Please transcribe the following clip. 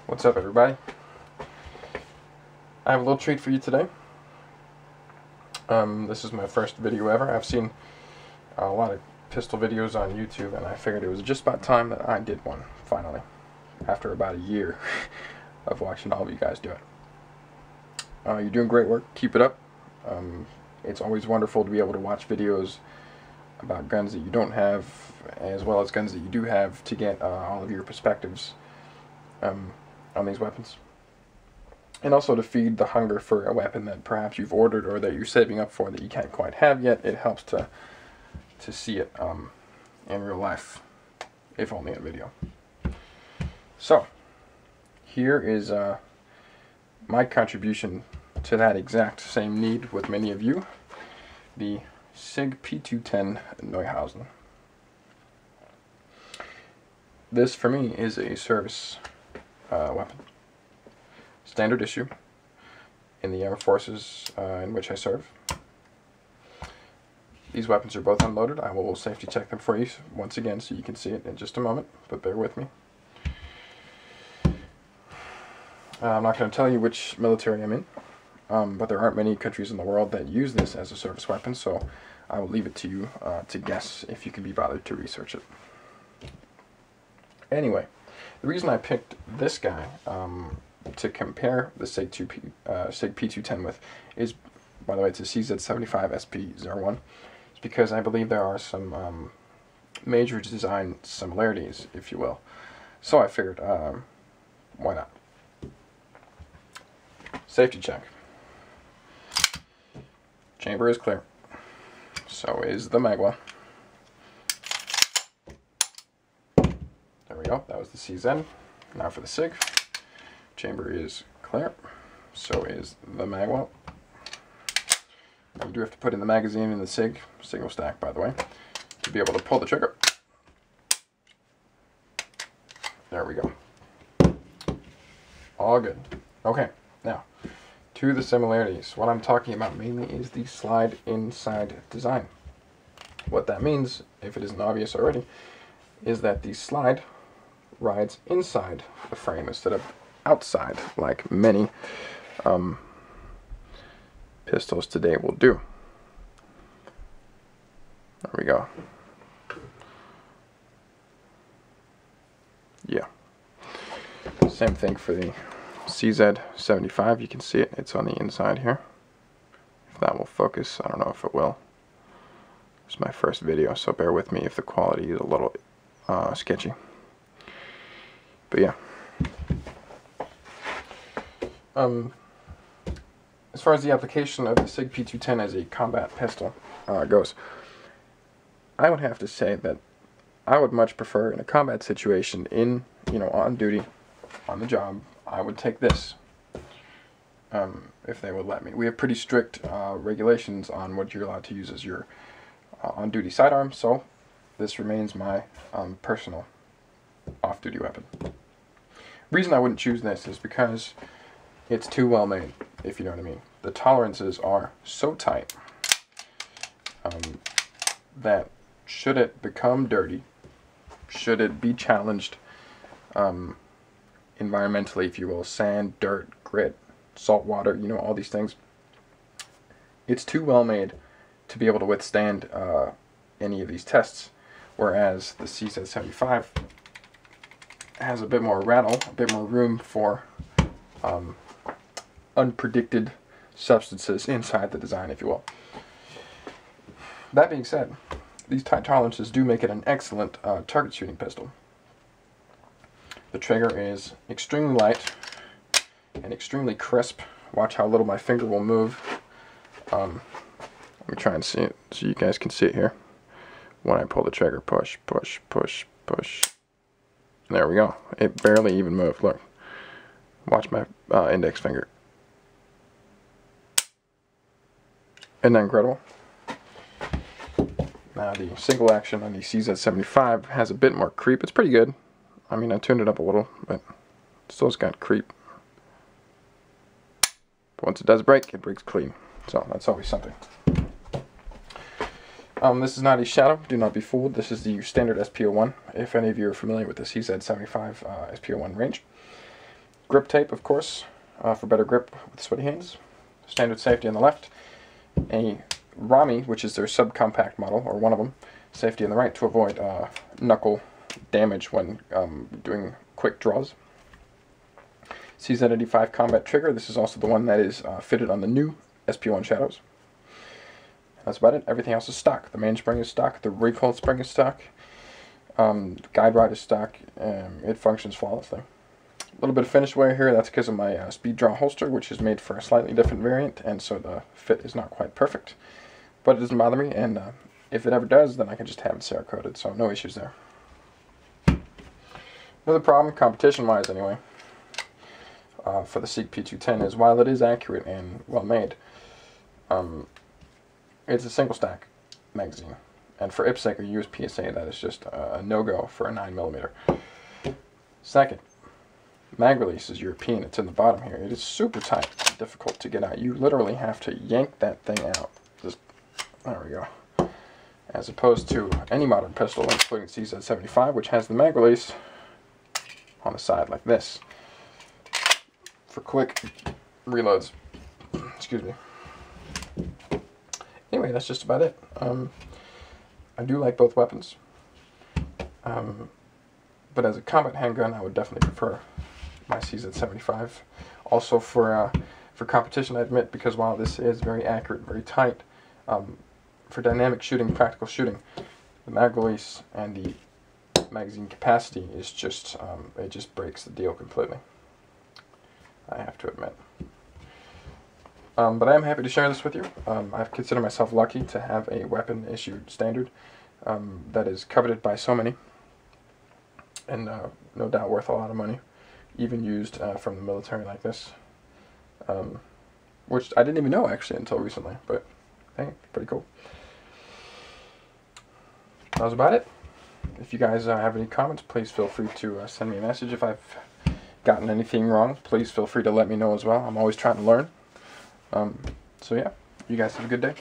What's up, everybody? I have a little treat for you today. This is my first video ever. I've seen a lot of pistol videos on YouTube, and I figured it was just about time that I did one, finally, after about a year of watching all of you guys do it. You're doing great work. Keep it up. It's always wonderful to be able to watch videos about guns that you don't have, as well as guns that you do have, to get all of your perspectives on these weapons, and also to feed the hunger for a weapon that perhaps you've ordered or that you're saving up for that you can't quite have yet. It helps to see it in real life, if only in video. So here is my contribution to that exact same need with many of you: the Sig P210 Neuhausen. This for me is a service weapon, standard issue in the armed forces in which I serve. These weapons are both unloaded. I will safety check them for you once again so you can see it in just a moment, but bear with me. I'm not going to tell you which military I'm in, but there aren't many countries in the world that use this as a service weapon, so I will leave it to you to guess if you can be bothered to research it. Anyway, the reason I picked this guy to compare the Sig P210 with is, by the way, it's a CZ75 SP-01. It's because I believe there are some major design similarities, if you will. So I figured, why not? Safety check. Chamber is clear. So is the magwell. There we go. That was the CZ. Now for the Sig. Chamber is clear. So is the magwell. You do have to put in the magazine in the Sig, single stack by the way, to be able to pull the trigger. There we go. All good. Okay, now to the similarities. What I'm talking about mainly is the slide inside design. What that means, if it isn't obvious already, is that the slide rides inside the frame instead of outside, like many pistols today will do. There we go. Yeah. Same thing for the CZ75. You can see it. It's on the inside here. If that will focus, I don't know if it will. It's my first video, so bear with me if the quality is a little sketchy. But yeah. As far as the application of the Sig P210 as a combat pistol goes, I would have to say that I would much prefer, in a combat situation, on duty, on the job, I would take this, if they would let me. We have pretty strict regulations on what you're allowed to use as your on-duty sidearm, so this remains my personal off-duty weapon. The reason I wouldn't choose this is because it's too well made, if you know what I mean. The tolerances are so tight that should it become dirty, should it be challenged environmentally, if you will, sand, dirt, grit, salt water, all these things, it's too well made to be able to withstand any of these tests, whereas the CZ75 has a bit more rattle, a bit more room for unpredicted substances inside the design, if you will. That being said, these tight tolerances do make it an excellent target shooting pistol. The trigger is extremely light and extremely crisp. Watch how little my finger will move. Let me try and see it so you guys can see it here. When I pull the trigger, push, push, push, push. There we go. It barely even moved. Look. Watch my index finger. Isn't that incredible? Now the single action on the CZ75 has a bit more creep. It's pretty good. I mean, I tuned it up a little, but it still's got creep. But once it does break, it breaks clean. So that's always something. This is not a shadow. Do not be fooled. This is the standard SP-01. If any of you are familiar with the CZ75 SP-01 range. grip tape, of course, for better grip with sweaty hands. Standard safety on the left. A Rami, which is their subcompact model, or one of them. Safety on the right to avoid knuckle damage when doing quick draws. CZ75 combat trigger. This is also the one that is fitted on the new SP-01 Shadows. That's about it. Everything else is stock. The mainspring is stock. The recoil spring is stock. Guide rod is stock. It functions flawlessly. A little bit of finish wear here. That's because of my speed draw holster, which is made for a slightly different variant, and so the fit is not quite perfect. But it doesn't bother me, and if it ever does, then I can just have it Cerakoted, so no issues there. Another problem, competition-wise anyway, for the Sig P210 is while it is accurate and well made, it's a single stack magazine. And for IPSC or USPSA, that is just a no-go for a 9mm. Second, mag release is European. It's in the bottom here. It is super tight and difficult to get out. You literally have to yank that thing out. Just, there we go. As opposed to any modern pistol, including CZ75, which has the mag release on the side like this for quick reloads. Excuse me. Anyway, that's just about it. I do like both weapons, but as a combat handgun, I would definitely prefer my CZ75. Also for competition, I admit, because while this is very accurate, very tight, for dynamic shooting, practical shooting, the mag release and the magazine capacity is just, it just breaks the deal completely, I have to admit. But I am happy to share this with you. I consider myself lucky to have a weapon issued standard that is coveted by so many, and no doubt worth a lot of money, even used from the military like this, which I didn't even know actually until recently, but hey, pretty cool. That was about it. If you guys have any comments, please feel free to send me a message. If I've gotten anything wrong, please feel free to let me know as well. I'm always trying to learn. So yeah, you guys have a good day.